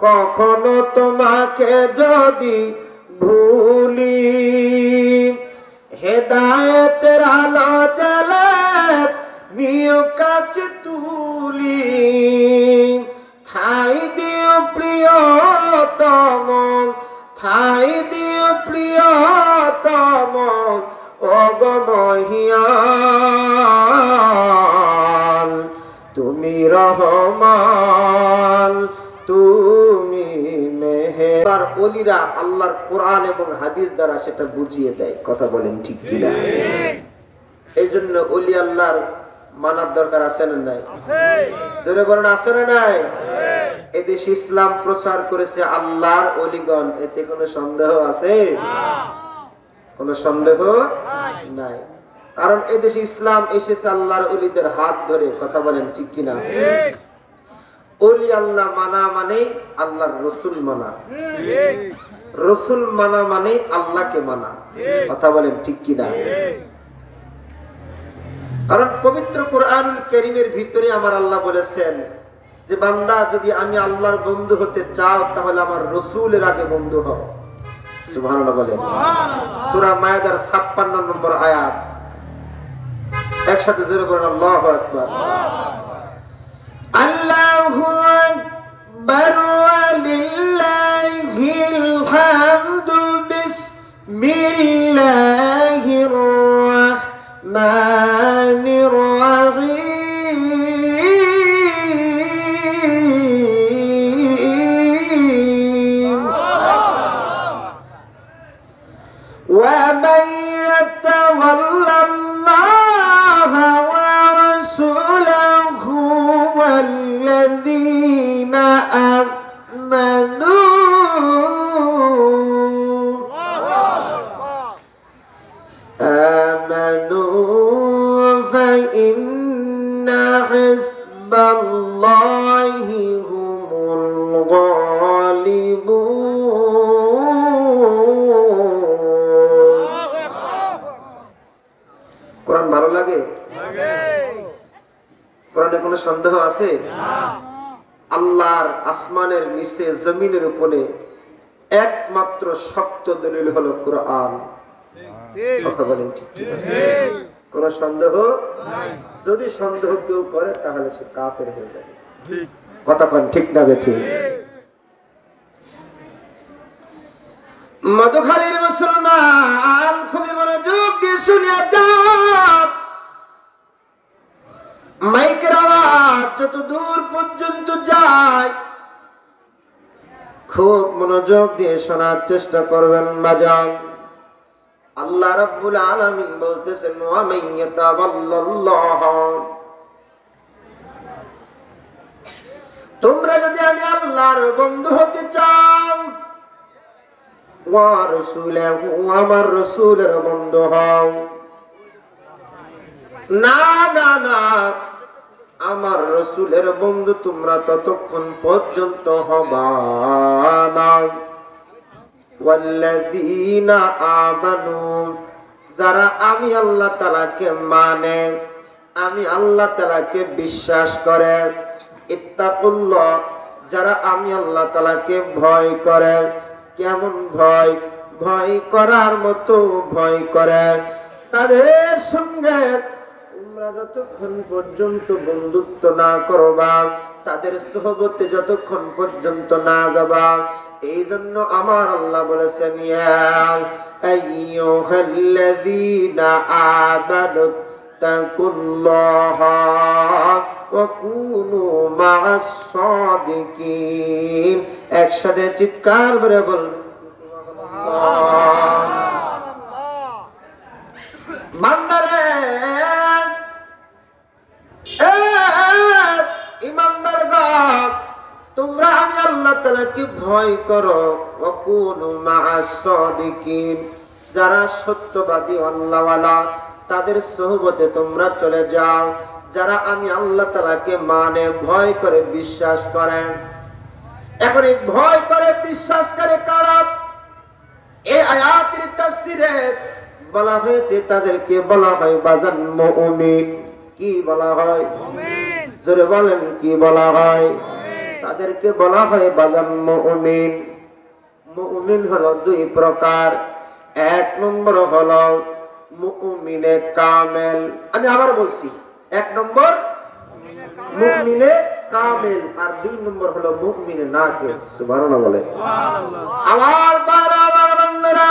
কখনো তোমাকে যদি ভুলি, হেদায়েতের আলো জ্বালা নিয় কাছে তুলি, ঠাই দিও প্রিয়তম, ঠাই দিও প্রিয়তম ওগো মহিয়ান, তুমি রহমান, তুমি মেহেরবান। ওলিরা আল্লাহর কোরআন এবং হাদিস দ্বারা সেটা বুঝিয়ে দেয়। কথা বলেন ঠিক কিনা? এই জন্য ওলি আল্লাহর মানার দরকার আছে না নাই? জোরে বলেন আছে না নাই? এদেশে ইসলাম প্রচার করেছে আল্লাহর ওলিগণ, এতে কোনো সন্দেহ আছে? কোনো সন্দেহ নাই। কারণ এদেশে ইসলাম এসেছে আল্লাহর ওলিদের হাত ধরে। কথা বলেন ঠিক কিনা? ওলি আল্লাহ মানা মানে আল্লাহর রসুল মানা, রসুল মানা মানে আল্লাহকে মানা। কথা বলেন ঠিক কিনা? কারণ পবিত্র কোরআনুল কারীমের ভিতরে আমার আল্লাহ বলেছেন যে বান্দা যদি আমি আল্লাহর বন্ধু হতে চাও তাহলে আমার রসুলের আগে বন্ধু হও। সুবহানাল্লাহ বলেন। সূরা মায়েদার 56 নম্বর আয়াত। একসাথে জোরে বলেন আল্লাহু আকবার। আল্লাহু আকবার ওয়ালিল্লাহিল হামদু বিসমিল্লাহির রাহমানির রাহিম। ওয়া মান ইয়াতাওয়াল্লাল্লাহা ওয়া রাসূলাহু ওয়াল্লাযীনা আমানু ফাইন্না হিজবাল্লাহি হুমুল গালিবুন। কোরআন ভালো লাগে? কোরআনে কোনো সন্দেহ আছে? আল্লাহর আসমানের নিচে জমিনের উপরে একমাত্র শক্ত দলিল হলো কোরআন। কথা বলেন ঠিক কি? কোন সন্দেহ নাই। যদি সন্দেহ কেউ করে তাহলে সে কাফের হয়ে যাবে। কথা কোন ঠিক না বেঠিক? মধুখালীর মুসলমান খুবই মনোযোগ দিয়ে শুনিয়া যান। মাইকের আওয়াজ যত দূর পর্যন্ত যায় খুব মনোযোগ দিয়ে শোনার চেষ্টা করবেন বাজান। আল্লাহ রাব্বুল আলামিন বলতেছেন ওয়া মাইয়াতাওয়াল্লাল্লাহ, তোমরা যদি আমি আল্লাহর বন্ধু হতে চাও, ওয়া রাসূলুহু, আমার রাসূলের বন্ধু হও। না না না, আমার রাসূলের বন্ধু তোমরা ততক্ষণ পর্যন্ত হবা না। ওয়াল্লাযীনা আমানু, যারা আমি আল্লাহ তাআলাকে মানে, আমি আল্লাহ তাআলাকে বিশ্বাস করে। ইত্তাকুল্লাহ, যারা আমি আল্লাহ তাআলাকে ভয় করে। কেমন ভয়? ভয় করার মতো ভয় করে। তাদের সঙ্গে তোমরা যতক্ষণ পর্যন্ত বন্ধুত্ব না করবা, তাদের সোহবতে যতক্ষণ পর্যন্ত না যাবা। এই জন্য আমার আল্লাহ বলেছেন ইয়া আইয়ুহাল্লাযীনা আমানু তাকুল্লাহা ওয়া কুনু মা'আস সাদিকিন। একসাথে চিৎকার করে বলুন সুবহানাল্লাহ। বান্দারে, ইমানদারগণ, তোমরা আমি আল্লাহ তাআলাকে ভয় করো। ওয়া কুনু মা'আস সাদিকিন, যারা সত্যবাদী আল্লাহওয়ালা তাদের সোহবতে তোমরা চলে যাও। যারা আমি আল্লাহ তাআলাকে মানে, ভয় করে, বিশ্বাস করে। এখন এই ভয় করে বিশ্বাস করে কারা? এই আয়াতের তাফসীরে বলা হয়েছে তাদেরকে বলা হয় বাজান মুমিন। কি বলা হয়? মুমিন। জোরে বলেন কি বলা হয়? মুমিন। তাদেরকে বলা হয় বাজান মুমিন। মুমিন হলো দুই প্রকার। এক নম্বর হলো মুমিনে কামেল। আমি আবার বলছি, এক নম্বর মুমিনে কামেল, আর দুই নম্বর হলো মুমিনে নাকিস। সুবহানাল্লাহ বলে। আমার বান্দরা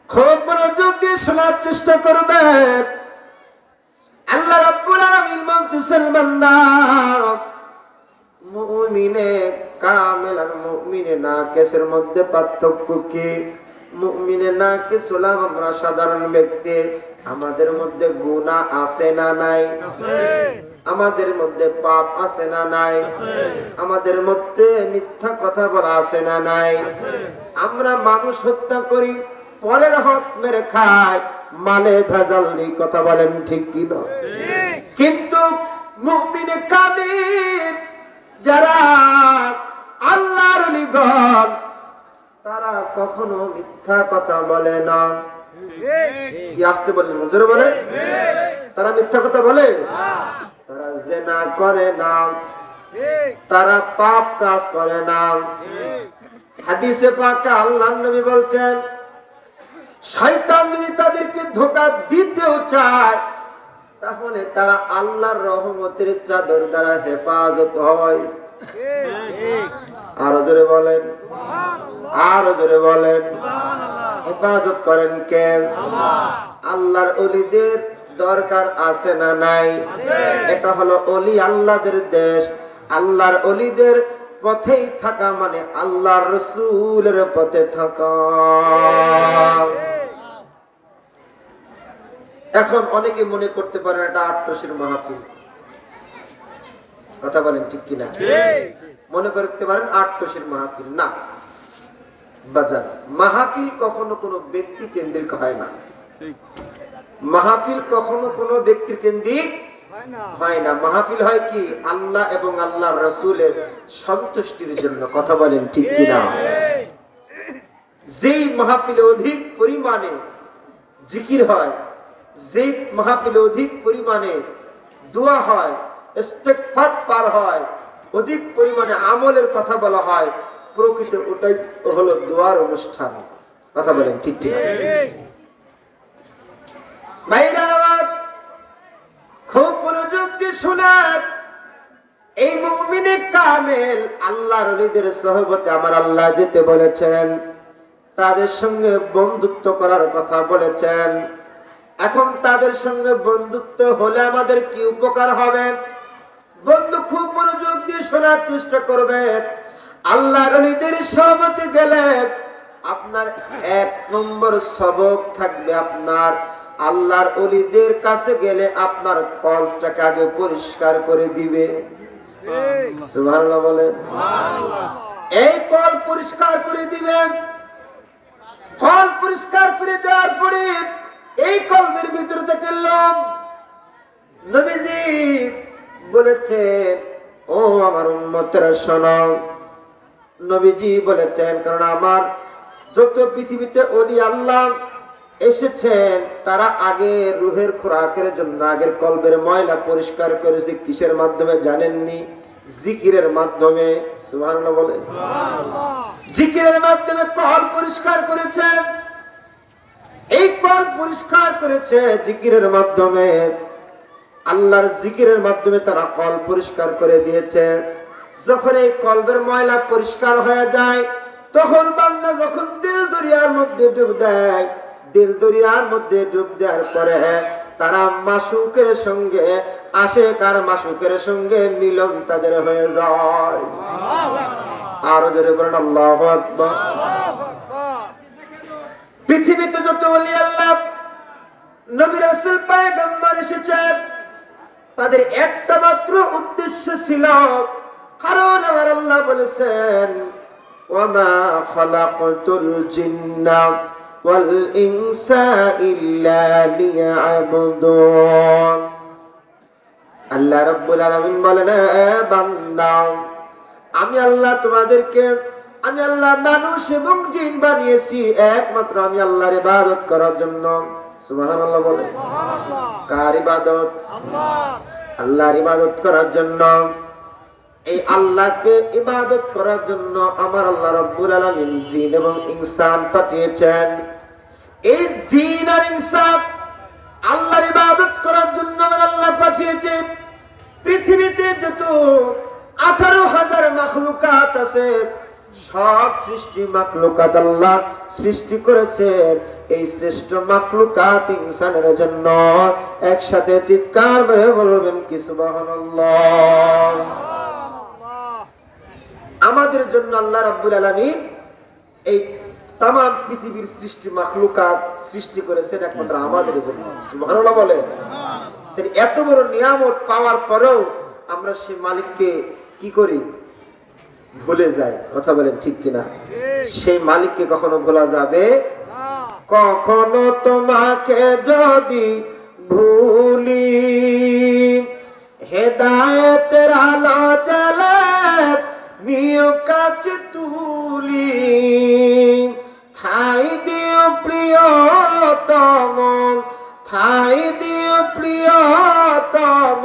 খুব মনোযোগ দিয়ে শোনার চেষ্টা করবেন। আল্লাহ রাব্বুল আলামিন বলতেছেন, বান্দা মুমিনে কামেল আর মুমিনে নাকিসের মধ্যে পার্থক্য কি? মুমিনে নাকিস হলাম আমরা সাধারণ ব্যক্তি, আমাদের মধ্যে গুনাহ আছে না নাই? আমাদের মধ্যে পাপ আছে না নাই? আমাদের মধ্যে মিথ্যা কথা বলা আছে না নাই? আমরা মানুষ হত্যা করি, পরের হক মেরে খাই, মালে ভেজাল দিই, কথা বলেন ঠিক কি না? কিন্তু মুমিনে কামেল যারা আল্লাহর ওলিগণ, তারা কখনো মিথ্যা কথা বলে না। কি আসতে বললেন? জোরে বলেন। তারা মিথ্যা কথা বলে? তারা জিনা করে না, তারা পাপ কাজ করে না। হাদিসে পাকে আল্লাহর নবী বলছেন, শয়তান যদি তাদেরকে ধোঁকা দিতেও চায়, তাহলে তারা আল্লাহর রহমতের চাদর দ্বারা হেফাজত হয়। আরো জোরে বলেন, আরো জোরে বলেন। হেফাজত করেন কে? আল্লাহর ওলিদের দরকার আছে না নাই? এটা হলো ওলি আল্লাহদের দেশ। আল্লাহর ওলিদের পথেই থাকা মানে আল্লাহর রাসূলের পথে থাকা। এখন অনেকে মনে করতে পারেন এটা আট্টসির মাহফিল, কথা বলেন ঠিক কিনা? মনে করতে পারেন আট্টসির মাহফিল। না বাজান, মাহফিল কখনো কোনো ব্যক্তি কেন্দ্রিক হয় না। মাহফিল কখনো কোনো ব্যক্তির কেন্দ্রিক হয় না। মাহফিল হয় কি? আল্লাহ এবং আল্লাহর রাসূলের সন্তুষ্টির জন্য, কথা বলেন ঠিক কিনা? যেই মাহফিলে অধিক পরিমাণে জিকির হয়, যেই মাহফিলে অধিক পরিমাণে দোয়া হয়, ইস্তেগফার পার হয়, অধিক পরিমাণে আমলের কথা বলা হয়, প্রকৃত ওটাই হলো দোয়ার অনুষ্ঠান, কথা বলেন ঠিক কিনা? ভাইরা আমার খুব মনোযোগ দিয়ে শুনেন, এই মুমিনে কামেল আল্লাহর ওলিদের সোহবতে আমার আল্লাহ যেতে বলেছেন, তাদের সঙ্গে বন্ধুত্ব করার কথা বলেছেন। এখন তাদের সঙ্গে বন্ধুত্ব হলে আমাদের কি উপকার হবে? বন্ধু খুব মনোযোগ দিয়ে শোনার চেষ্টা করবেন। আল্লাহর ওলিদের সোহবতে গেলে আপনার এক নম্বর সবক থাকবে, আপনার আল্লাহর ওলিদের কাছে গেলে আপনার কলবটাকে আগে পরিষ্কার করে দিবে। সুবহানাল্লাহ বলেন। এই কল পরিষ্কার করে দিবেন। কল পরিষ্কার করে দেওয়ার পরে এই কলবের ভিতর থেকে লোভ, নবীজি বলেছেন, ও আমার উম্মতেরা শোনো। নবীজি বলেছেন, কারণ আমার যত পৃথিবীতে ওলি আল্লাহ এসেছেন, তারা আগে রুহের খোরাকের জন্য আগের কলবের ময়লা পরিষ্কার করেছে। কিসের মাধ্যমে জানেননি? জিকিরের মাধ্যমে। সুবহানাল্লাহ বলেন। জিকিরের মাধ্যমে কল পরিষ্কার করেছেন। এই কল পরিষ্কার করেছে জিকিরের মাধ্যমে। আল্লাহর জিকিরের মাধ্যমে তারা কল পরিষ্কার করে দিয়েছে। যখন এই কলবের ময়লা পরিষ্কার হয়ে যায়, তখন বান্দা যখন দিল দরিয়ার মধ্যে ডুব দেয়, দিল দরিয়ার মধ্যে ডুব দেওয়ার পরে তারা মাসুকের সঙ্গে আশেক আর মাসুকের সঙ্গে মিলন তাদের হয়ে যায়। আরো জোরে বলেন আল্লাহু আকবার। পৃথিবীতে যত ওলি আল্লাহ, নবী রাসূল পয়গম্বর এসেছেন, তাদের একটা মাত্র উদ্দেশ্য ছিল, কারণ আমার আল্লাহ বলেছেন, ওয়ামা খালাকতুল জিন্না ওয়াল ইনসা ইল্লা লিয়াবুদুন। আল্লাহ রাব্বুল আলামিন বলেন, বান্দা আমি আল্লাহ তোমাদেরকে, আমি আল্লাহ মানুষ এবং জিন বানিয়েছি একমাত্র আমি আল্লাহর ইবাদত করার জন্য। সুবহানাল্লাহ বলেন। কার ইবাদত? আল্লাহ। আল্লাহর ইবাদত করার জন্য, এই আল্লাহকে ইবাদত করার জন্য আমার আল্লাহ রাব্বুল আলামিন জিন এবং ইনসান পাঠিয়েছেন। এই জিন আর ইনসান আল্লাহর ইবাদত করার জন্য আমার আল্লাহ পাঠিয়েছে। পৃথিবীতে যত 18,000 মাখলুকাত আছে, সব সৃষ্টি মাখলুকাত আল্লাহ সৃষ্টি করেছেন এই শ্রেষ্ঠ মাখলুকাত ইনসানের জন্য। একসাথে চিৎকার করে বলবেন কি সুবহানাল্লাহ। আমাদের জন্য আল্লাহ রাব্বুল আলামিন এই তাম পৃথিবীর সৃষ্টি মাখলুকাত সৃষ্টি করেছেন একমাত্র আমাদের জন্য। সুবহানাল্লাহ বলে। এত বড় নিয়ামত পাওয়ার পরেও আমরা সেই মালিককে কি করি? ভুলে যাই। কথা বলেন ঠিক কিনা? সেই মালিককে কখনো ভোলা যাবে? কখনো তোমাকে যদি ভুলি, হেদায়েতের আলো জ্বালা নিয় কাছে তুলি, ঠাই দিও প্রিয়তম, ঠাই দিও প্রিয়তম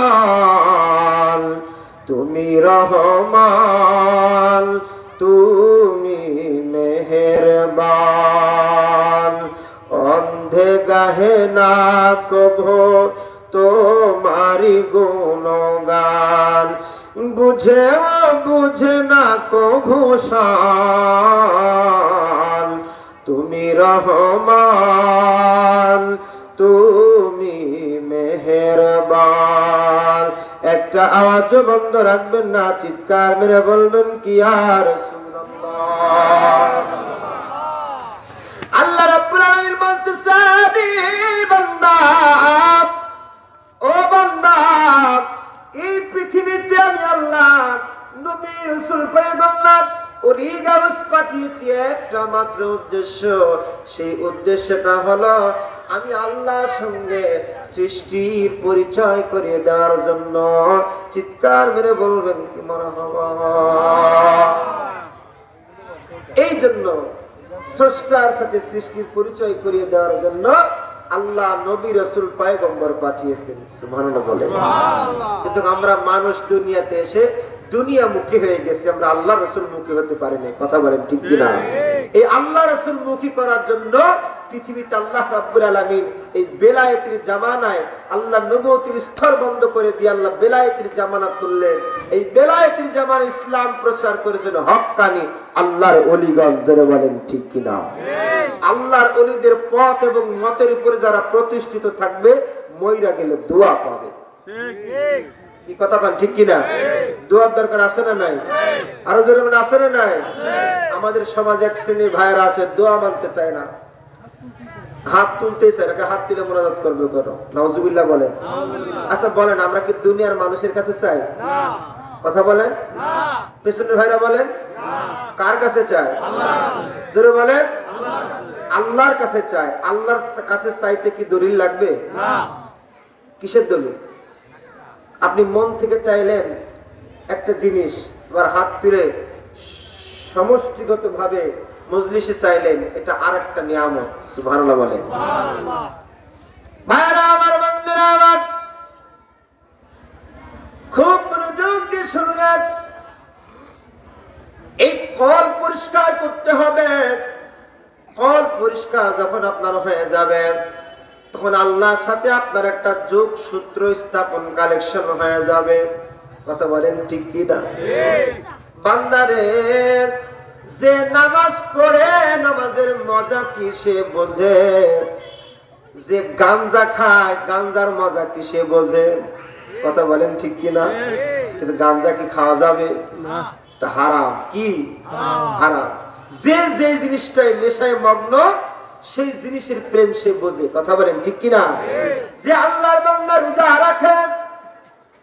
অগমহিয়ান। তুমি রহমান, তুমি মেহেরবান, অন্ধে গাহে না কভো তোমারি গুণগান, বুঝেও বুঝে না কভু শান। তুমি রহমান, তুমি মেহেরবান। একটা আওয়াজ বন্ধ রাখবেন না, চিৎকার মেরে বলবেন কি ইয়া রাসূলুল্লাহ। আল্লাহ রাব্বুল আলামিন বলতেছেন, বান্দা ও বান্দা, এই পৃথিবীতে আমি আল্লাহ নবী রাসূল পয়গম্বর ওলি গাউস পাঠিয়েছি একটা মাত্র উদ্দেশ্য। সেই উদ্দেশ্যটা হলো আমি আল্লাহর সঙ্গে সৃষ্টির পরিচয় করিয়ে দেওয়ার জন্য। চিৎকার মেরে বলবেন কি মারহাবা। এই জন্য স্রষ্টার সাথে সৃষ্টির পরিচয় করিয়ে দেওয়ার জন্য আল্লাহ নবী রাসূল পয়গম্বর পাঠিয়েছেন। সুবহানাল্লাহ বলে। কিন্তু আমরা মানুষ দুনিয়াতে এসে দুনিয়া মুখী হয়ে গেছে, আমরা আল্লাহ রাসূল মুখী হতে পারি না। কথা বলেন ঠিক কিনা? এই আল্লাহ রাসূল মুখী করার জন্য পৃথিবীতে আল্লাহ রাব্বুল আলামিন এই বেলায়েতের জামানায় আল্লাহ নবুয়তের স্তর বন্ধ করে দিয়ে আল্লাহ বেলায়েতের জামানা খুললেন। এই বেলায়েতের জামানা ইসলাম প্রচার করেছেন হক্কানি আল্লাহর ওলিগণ। যারা বলেন ঠিক কিনা? আল্লাহর ওলিদের পথ এবং মতের উপরে যারা প্রতিষ্ঠিত থাকবে, মইরা গেলে দোয়া পাবে। কি কথা কন ঠিক কিনা? দোয়ার দরকার আছে না নাই? আরো জোরে বলেন আছে না নাই? আমাদের সমাজে এক শ্রেণীর ভাইরা আছে, দোয়া মানতে চায় না, হাত তুলতেই চায় না। হাত তুলে মুনাজাত করবে করো, নাউজুবিল্লাহ বলেন। আচ্ছা বলেন, আমরা কি দুনিয়ার মানুষের কাছে চাই? কথা বলেন। পেছনের ভাইরা বলেন, কার কাছে চায়? জোরে বলেন, আল্লাহর কাছে চায়। আল্লাহর কাছে চাইতে কি দলিল লাগবে? কিসের দলিল? আপনি মন থেকে চাইলেন একটা জিনিস, আবার হাত তুলে সমষ্টিগত ভাবে মজলিসে চাইলেন, এটা আরেকটা নিয়ামত। সুবহানাল্লাহ বলেন। ভাইরা আমার, বন্ধুরা আমার, খুব মনোযোগ দিয়ে শুনবেন। এই কল পরিষ্কার করতে হবে। কল পরিষ্কার যখন আপনার হয়ে যাবে, তখন আল্লাহর সাথে আপনার একটা যোগ সূত্র স্থাপন, কালেকশন হয়ে যাবে। কথা বলেন ঠিক কি না? বান্দারে, যে নামাজ পড়ে নামাজের মজা কি সে বোঝে? যে গাঞ্জা খায় গাঞ্জার মজা কি সে বোঝে? কথা বলেন ঠিক কি না? কিন্তু গাঞ্জা কি খাওয়া যাবে? এটা হারাম। কি হারাম? যে যে জিনিসটাই নেশায় মগ্ন, সেই জিনিসের প্রেম সে বোঝে। কথা বলেন ঠিক কিনা? যে আল্লাহর বান্দা রোজা রাখে,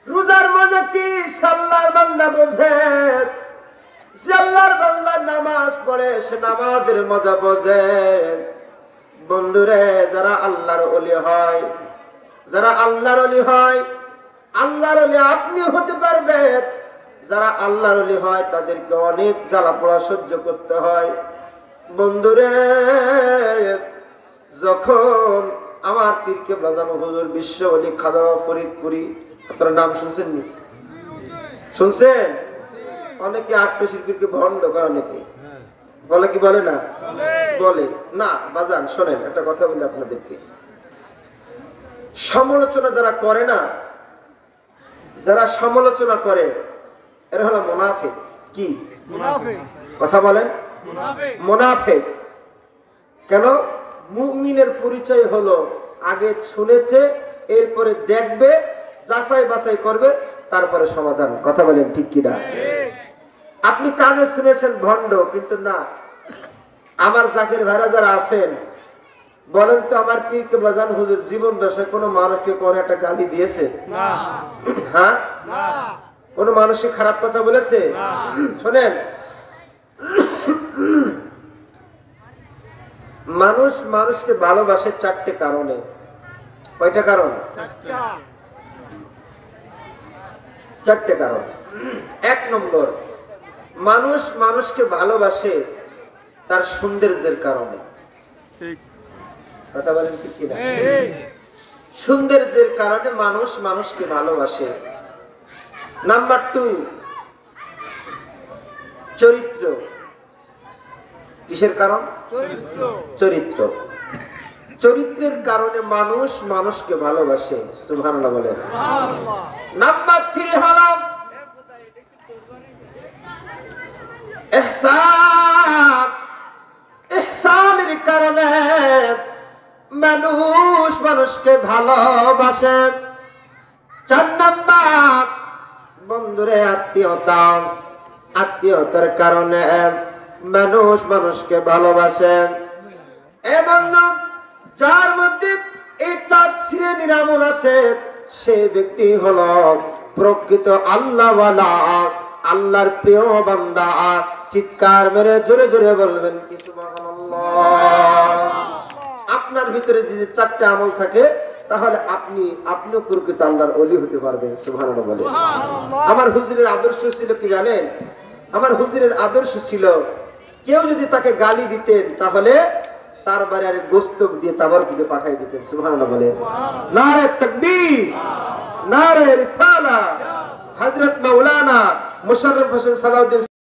রোজার মজা কি আল্লাহর বান্দা বোঝে। যে আল্লাহর বান্দা নামাজ পড়ে, সে নামাজের মজা বোঝে। বন্ধুরে, যারা আল্লাহর ওলি হয়, যারা আল্লাহর ওলি হয়, আল্লাহর ওলি আপনি হতে পারবেন। যারা আল্লাহর ওলি হয় তাদেরকে অনেক জ্বালা পোড়া সহ্য করতে হয়। বন্ধুরে, যখন আমার পীর কেবলা জানো হুজুর বিশ্ব ওলি খাজা ফরিদপুরি, আপনারা নাম শুনছেন নি? শুনছেন? অনেকে আটপেশির পীরকে ভণ্ড কয়, অনেকে বলে কি বলে না? বলে না। বাজান শোনেন, একটা কথা বলি আপনাদেরকে, সমালোচনা যারা করে না, যারা সমালোচনা করে এরা হলো মুনাফিক। কি কথা বলেন? মুনাফিক। কেন? মুমিনের পরিচয় হলো আগে শুনেছে, এরপরে দেখবে, যাচাই বাছাই করবে, তারপরে সমাধান। কথা বলেন ঠিক কিনা? আপনি কানে শুনেছেন ভণ্ড, কিন্তু না। আমার জাকির ভাইরা যারা আছেন বলেন তো, আমার পীর কেবলা জান হুজুর জীবন দশায় কোনো মানুষকে কোন একটা গালি দিয়েছে? হ্যাঁ, কোন মানুষকে খারাপ কথা বলেছে? শোনেন, মানুষ মানুষকে ভালোবাসে চারটে কারণে। কয়টা কারণ? চারটে কারণ। এক নম্বর, মানুষ মানুষকে ভালোবাসে তার সৌন্দর্যের কারণে। কথা বলেন ঠিক কিনা? সৌন্দর্যের কারণে মানুষ মানুষকে ভালোবাসে। নাম্বার 2, চরিত্র। কিসের কারণ? চরিত্র। চরিত্রের কারণে মানুষ মানুষকে ভালোবাসে। সুবহানাল্লাহ বলেন। নাম্বার 3 হলো ইহসান। ইহসানের কারণে মানুষ মানুষকে ভালোবাসে। 4 নাম্বার, বন্ধুরে আত্মীয়তা। আত্মীয়তার কারণে মানুষ মানুষকে ভালোবাসে। এবং যার মধ্যে এই 4 শ্রেণীর আমল আছে, সে ব্যক্তি হলো প্রকৃত আল্লাহওয়ালা, আল্লাহর প্রিয় বান্দা। চিৎকার মেরে জোরে জোরে বলবেন কি সুবহানাল্লাহ। আপনার ভিতরে যদি 4টা আমল থাকে, তাহলে আপনিও প্রকৃত আল্লাহর ওলি হতে পারবেন। সুবহানাল্লাহ বলেন। আমার হুজুরের আদর্শ ছিল কি জানেন? আমার হুজুরের আদর্শ ছিল, কেউ যদি তাকে গালি দিতেন তাহলে তার বাড়ি আর গোস্ত দিয়ে তাবারক দিয়ে পাঠিয়ে দিতেন। সুবহানাল্লাহ বলেন। নারে তাকবীর, নারে রিসালা। হযরত মাওলানা মুশাররফ হোসেন সালাউদ্দিন